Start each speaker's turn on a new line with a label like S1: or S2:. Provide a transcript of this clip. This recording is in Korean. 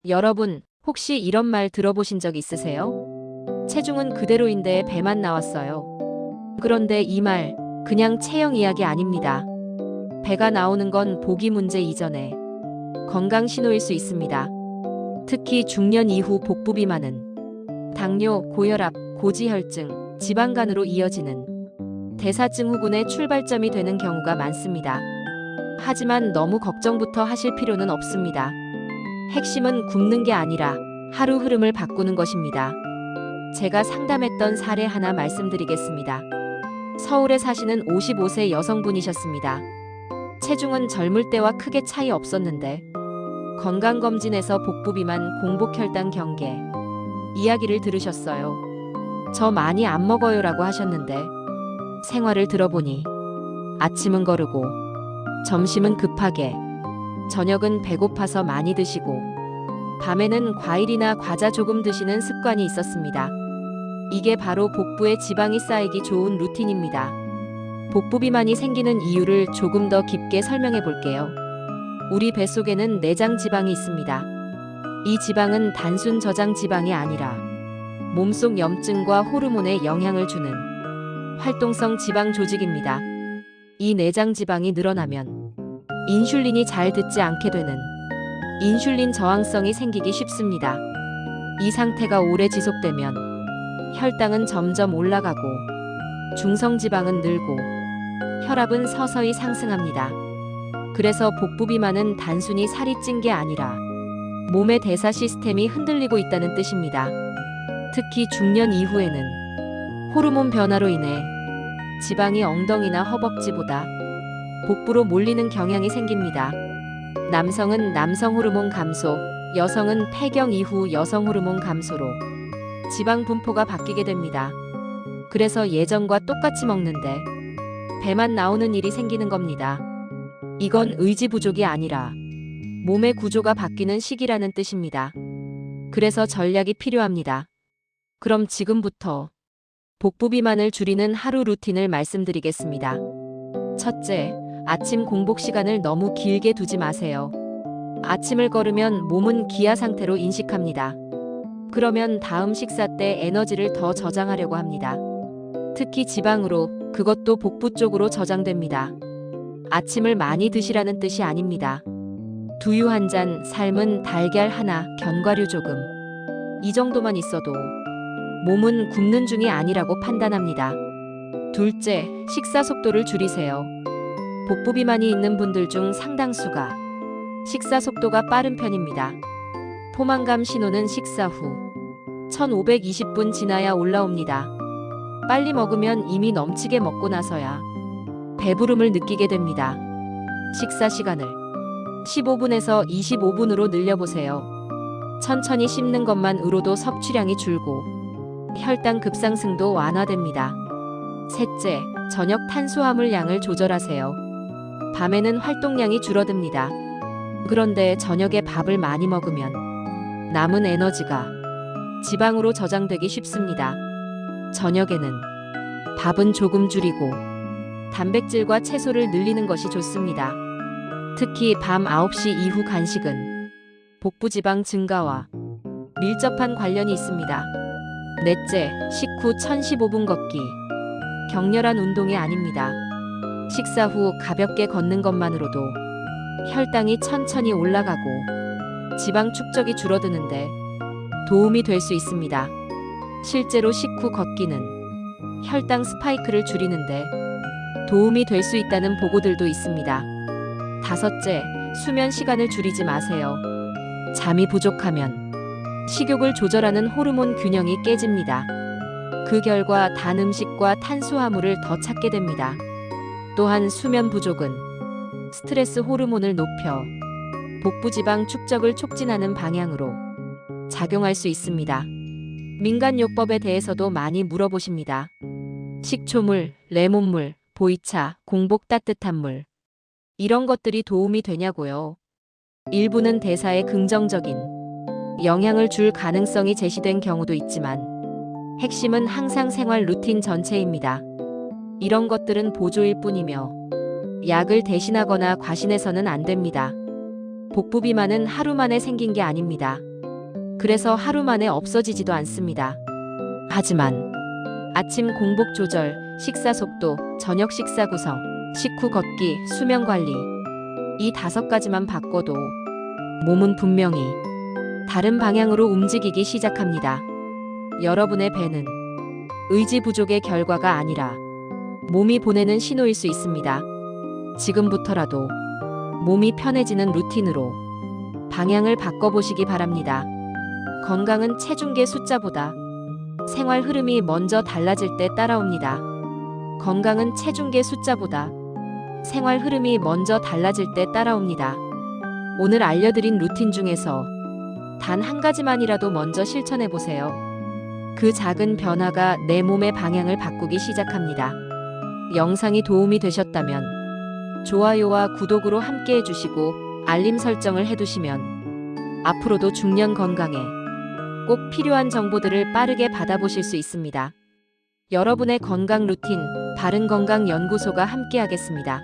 S1: 여러분, 혹시 이런 말 들어보신 적 있으세요? 체중은 그대로인데 배만 나왔어요. 그런데 이 말, 그냥 체형 이야기 아닙니다. 배가 나오는 건 보기 문제 이전에 건강 신호일 수 있습니다. 특히 중년 이후 복부 비만은 당뇨, 고혈압, 고지혈증, 지방간으로 이어지는 대사증후군의 출발점이 되는 경우가 많습니다. 하지만 너무 걱정부터 하실 필요는 없습니다. 핵심은 굶는 게 아니라 하루 흐름을 바꾸는 것입니다. 제가 상담했던 사례 하나 말씀드리겠습니다. 서울에 사시는 55세 여성분이셨습니다. 체중은 젊을 때와 크게 차이 없었는데 건강검진에서 복부비만, 공복혈당 경계 이야기를 들으셨어요. 저 많이 안 먹어요라고 하셨는데 생활을 들어보니 아침은 거르고 점심은 급하게 저녁은 배고파서 많이 드시고 밤에는 과일이나 과자 조금 드시는 습관이 있었습니다. 이게 바로 복부에 지방이 쌓이기 좋은 루틴입니다. 복부 비만이 생기는 이유를 조금 더 깊게 설명해 볼게요. 우리 뱃속에는 내장 지방이 있습니다. 이 지방은 단순 저장 지방이 아니라 몸속 염증과 호르몬에 영향을 주는 활동성 지방 조직입니다. 이 내장 지방이 늘어나면 인슐린이 잘 듣지 않게 되는 인슐린 저항성이 생기기 쉽습니다. 이 상태가 오래 지속되면 혈당은 점점 올라가고 중성지방은 늘고 혈압은 서서히 상승합니다. 그래서 복부 비만은 단순히 살이 찐 게 아니라 몸의 대사 시스템이 흔들리고 있다는 뜻입니다. 특히 중년 이후에는 호르몬 변화로 인해 지방이 엉덩이나 허벅지보다 복부로 몰리는 경향이 생깁니다. 남성은 남성 호르몬 감소, 여성은 폐경 이후 여성 호르몬 감소로 지방 분포가 바뀌게 됩니다. 그래서 예전과 똑같이 먹는데 배만 나오는 일이 생기는 겁니다. 이건 의지 부족이 아니라 몸의 구조가 바뀌는 시기라는 뜻입니다. 그래서 전략이 필요합니다. 그럼 지금부터 복부 비만을 줄이는 하루 루틴을 말씀드리겠습니다. 첫째, 아침 공복 시간을 너무 길게 두지 마세요. 아침을 걸으면 몸은 기아 상태로 인식합니다. 그러면 다음 식사 때 에너지를 더 저장하려고 합니다. 특히 지방으로, 그것도 복부 쪽으로 저장됩니다. 아침을 많이 드시라는 뜻이 아닙니다. 두유 한 잔, 삶은 달걀 하나, 견과류 조금. 이 정도만 있어도 몸은 굶는 중이 아니라고 판단합니다. 둘째, 식사 속도를 줄이세요. 복부 비만이 있는 분들 중 상당수가 식사 속도가 빠른 편입니다. 포만감 신호는 식사 후 1520분 지나야 올라옵니다. 빨리 먹으면 이미 넘치게 먹고 나서야 배부름을 느끼게 됩니다. 식사 시간을 15분에서 25분으로 늘려보세요. 천천히 씹는 것만으로도 섭취량이 줄고 혈당 급상승도 완화됩니다. 셋째, 저녁 탄수화물 양을 조절하세요. 밤에는 활동량이 줄어듭니다. 그런데 저녁에 밥을 많이 먹으면 남은 에너지가 지방으로 저장되기 쉽습니다. 저녁에는 밥은 조금 줄이고 단백질과 채소를 늘리는 것이 좋습니다. 특히 밤 9시 이후 간식은 복부 지방 증가와 밀접한 관련이 있습니다. 넷째, 식후 1015분 걷기. 격렬한 운동이 아닙니다. 식사 후 가볍게 걷는 것만으로도 혈당이 천천히 올라가고 지방 축적이 줄어드는데 도움이 될 수 있습니다. 실제로 식후 걷기는 혈당 스파이크를 줄이는데 도움이 될 수 있다는 보고들도 있습니다. 다섯째, 수면 시간을 줄이지 마세요. 잠이 부족하면 식욕을 조절하는 호르몬 균형이 깨집니다. 그 결과 단 음식과 탄수화물을 더 찾게 됩니다. 또한 수면 부족은 스트레스 호르몬을 높여 복부 지방 축적을 촉진하는 방향으로 작용할 수 있습니다. 민간요법에 대해서도 많이 물어보십니다. 식초물, 레몬물, 보이차, 공복 따뜻한 물. 이런 것들이 도움이 되냐고요. 일부는 대사에 긍정적인 영향을 줄 가능성이 제시된 경우도 있지만 핵심은 항상 생활 루틴 전체입니다. 이런 것들은 보조일 뿐이며 약을 대신하거나 과신해서는 안 됩니다. 복부 비만은 하루 만에 생긴 게 아닙니다. 그래서 하루 만에 없어지지도 않습니다. 하지만 아침 공복 조절, 식사 속도, 저녁 식사 구성, 식후 걷기, 수면 관리 이 5가지만 바꿔도 몸은 분명히 다른 방향으로 움직이기 시작합니다. 여러분의 배는 의지 부족의 결과가 아니라 몸이 보내는 신호일 수 있습니다. 지금부터라도 몸이 편해지는 루틴으로 방향을 바꿔보시기 바랍니다. 건강은 체중계 숫자보다 생활 흐름이 먼저 달라질 때 따라옵니다. 건강은 체중계 숫자보다 생활 흐름이 먼저 달라질 때 따라옵니다. 오늘 알려드린 루틴 중에서 단 한 가지만이라도 먼저 실천해 보세요. 그 작은 변화가 내 몸의 방향을 바꾸기 시작합니다. 영상이 도움이 되셨다면 좋아요와 구독으로 함께 해주시고 알림 설정을 해두시면 앞으로도 중년 건강에 꼭 필요한 정보들을 빠르게 받아보실 수 있습니다. 여러분의 건강 루틴, 바른건강연구소가 함께하겠습니다.